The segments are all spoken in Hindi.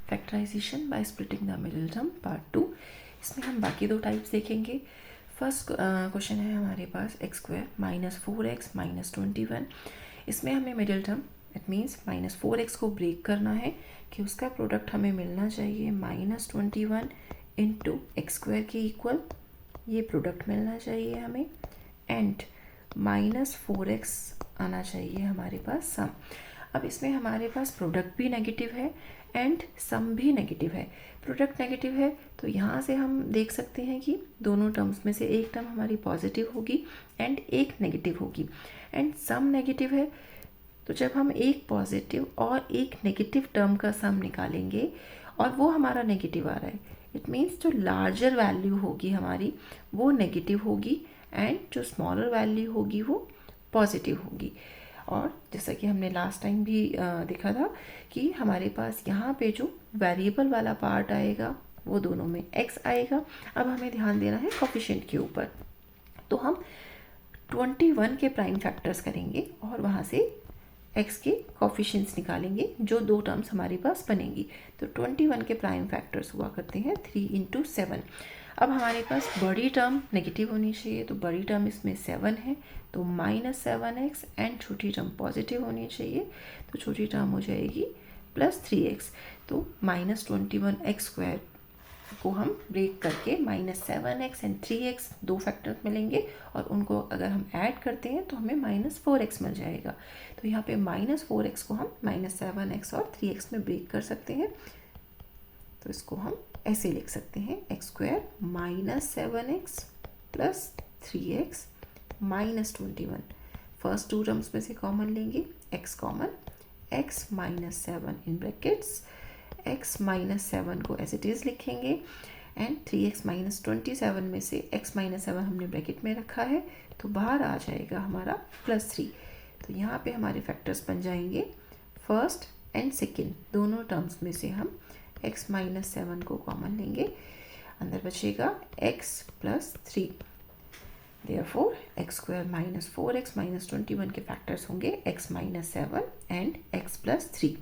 Factorisation by splitting the middle term part 2। इसमें हम बाकी दो टाइप्स देखेंगे। फर्स्ट क्वेश्चन है हमारे पास x square minus 4x minus 21। इसमें हमें middle term it means minus 4x को ब्रेक करना है कि उसका प्रोडक्ट हमें मिलना चाहिए माइनस 21 इंटू एक्स स्क्वायर के इक्वल, ये प्रोडक्ट मिलना चाहिए हमें, एंड माइनस 4x आना चाहिए हमारे पास सम। अब इसमें हमारे पास प्रोडक्ट भी नेगेटिव है एंड सम भी नेगेटिव है। प्रोडक्ट नेगेटिव है तो यहाँ से हम देख सकते हैं कि दोनों टर्म्स में से एक टर्म हमारी पॉजिटिव होगी एंड एक नेगेटिव होगी, एंड सम नेगेटिव है तो जब हम एक पॉजिटिव और एक नेगेटिव टर्म का सम निकालेंगे और वो हमारा नेगेटिव आ रहा है, इट मीन्स जो लार्जर वैल्यू होगी हमारी वो नेगेटिव होगी एंड जो स्मॉलर वैल्यू होगी वो पॉजिटिव होगी। और जैसा कि हमने लास्ट टाइम भी देखा था कि हमारे पास यहाँ पे जो वेरिएबल वाला पार्ट आएगा वो दोनों में x आएगा। अब हमें ध्यान देना है कोफिशिएंट के ऊपर, तो हम 21 के प्राइम फैक्टर्स करेंगे और वहाँ से x के कोफिशिएंट्स निकालेंगे जो दो टर्म्स हमारे पास बनेंगी। तो 21 के प्राइम फैक्टर्स हुआ करते हैं 3 इंटू 7। अब हमारे पास बड़ी टर्म नेगेटिव होनी चाहिए, तो बड़ी टर्म इसमें 7 है तो माइनस 7x, एंड छोटी टर्म पॉजिटिव होनी चाहिए तो छोटी टर्म हो जाएगी प्लस 3x। तो माइनस 21x स्क्वायर को हम ब्रेक करके माइनस 7x एंड 3x दो फैक्टर्स मिलेंगे और उनको अगर हम ऐड करते हैं तो हमें माइनस 4x मिल जाएगा। तो यहाँ पे माइनस 4x को हम माइनस 7x और 3x में ब्रेक कर सकते हैं। तो इसको हम ऐसे लिख सकते हैं x square minus 7x plus 3x minus 21। First two terms में से कॉमन लेंगे, x common, x minus 7 in brackets, x minus 7 को एज इट इज़ लिखेंगे एंड 3x माइनस 27 में से x माइनस 7 हमने ब्रैकेट में रखा है तो बाहर आ जाएगा हमारा प्लस 3। तो यहाँ पे हमारे फैक्टर्स बन जाएंगे फर्स्ट एंड सेकेंड दोनों टर्म्स में से हम x माइनस 7 को कॉमन लेंगे, अंदर बचेगा x plus 3। Therefore x square minus 4x minus 21 के फैक्टर्स होंगे x minus 7 and x plus 3।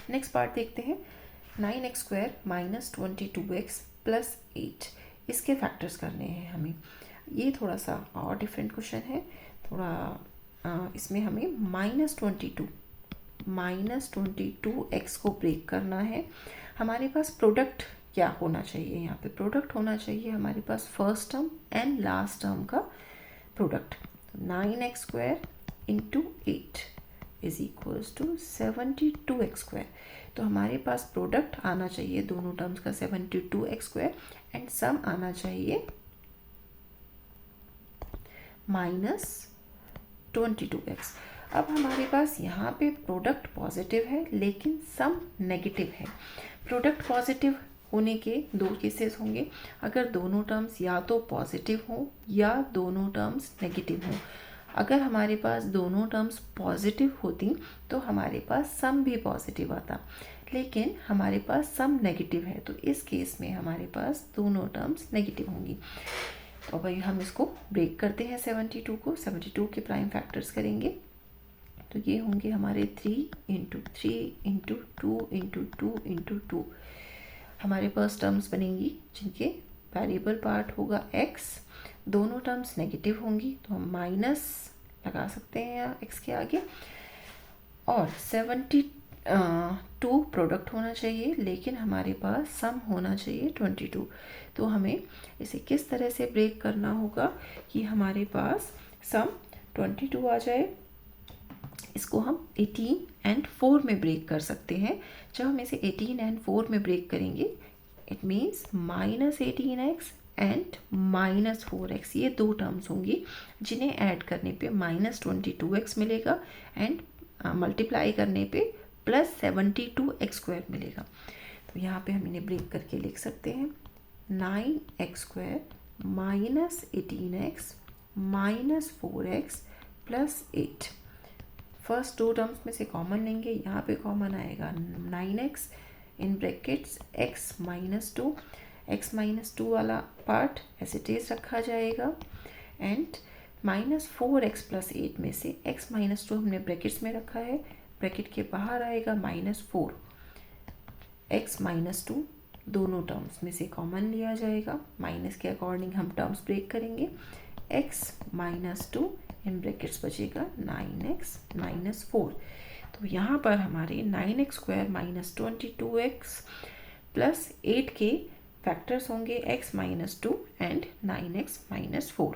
Next part देखते हैं 9x square minus 22x plus 8। इसके फैक्टर्स करने हैं हमें। ये थोड़ा सा और डिफरेंट क्वेश्चन है, थोड़ा इसमें हमें माइनस 22x को ब्रेक करना है। हमारे पास प्रोडक्ट क्या होना चाहिए, यहाँ पे प्रोडक्ट होना चाहिए हमारे पास first term and last term का product. 9x square into 8 is equals to 72x square. तो हमारे पास प्रोडक्ट आना चाहिए दोनों टर्म्स का 72x स्क्वायर एंड सम आना चाहिए माइनस 22x। अब हमारे पास यहाँ पे प्रोडक्ट पॉजिटिव है लेकिन सम नेगेटिव है। प्रोडक्ट पॉजिटिव होने के दो केसेस होंगे, अगर दोनों टर्म्स या तो पॉजिटिव हों या दोनों टर्म्स नेगेटिव हों। अगर हमारे पास दोनों टर्म्स पॉजिटिव होती तो हमारे पास सम भी पॉजिटिव आता, लेकिन हमारे पास सम नेगेटिव है तो इस केस में हमारे पास दोनों टर्म्स नेगेटिव होंगी। तो भाई हम इसको ब्रेक करते हैं 72 को, 72 के प्राइम फैक्टर्स करेंगे तो ये होंगे हमारे 3 इंटू 3 इंटू 2 इंटू 2 इंटू 2। हमारे पास टर्म्स बनेंगी जिनके वेरिएबल पार्ट होगा x, दोनों टर्म्स नेगेटिव होंगी तो हम माइनस लगा सकते हैं यहाँ x के आगे, और 72 प्रोडक्ट होना चाहिए लेकिन हमारे पास सम होना चाहिए 22। तो हमें इसे किस तरह से ब्रेक करना होगा कि हमारे पास सम 22 आ जाए। इसको हम 18 एंड 4 में ब्रेक कर सकते हैं। जब हम इसे 18 एंड 4 में ब्रेक करेंगे it means minus 18x and minus 4x, ये दो टर्म्स होंगी जिन्हें ऐड करने पे माइनस 22x मिलेगा एंड मल्टीप्लाई करने पे प्लस 72x स्क्वायर मिलेगा। तो यहाँ पे हम इन्हें ब्रेक करके लिख सकते हैं 9x square minus 18x minus 4x plus 8। First दो टर्म्स में से कॉमन लेंगे, यहाँ पे कॉमन आएगा 9x इन brackets x minus 2, x minus 2 वाला पार्ट एज इट इज रखा जाएगा एंड माइनस 4x प्लस 8 में से x माइनस 2 हमने ब्रैकेट्स में रखा है, ब्रैकेट के बाहर आएगा माइनस 4 x माइनस टू, दोनों टर्म्स में से कॉमन लिया जाएगा, माइनस के अकॉर्डिंग हम टर्म्स ब्रेक करेंगे, x minus two in brackets बचेगा 9x माइनस 4। तो यहाँ पर हमारे 9x square minus 22x plus 8 के फैक्टर्स होंगे x minus 2 and 9x minus 4।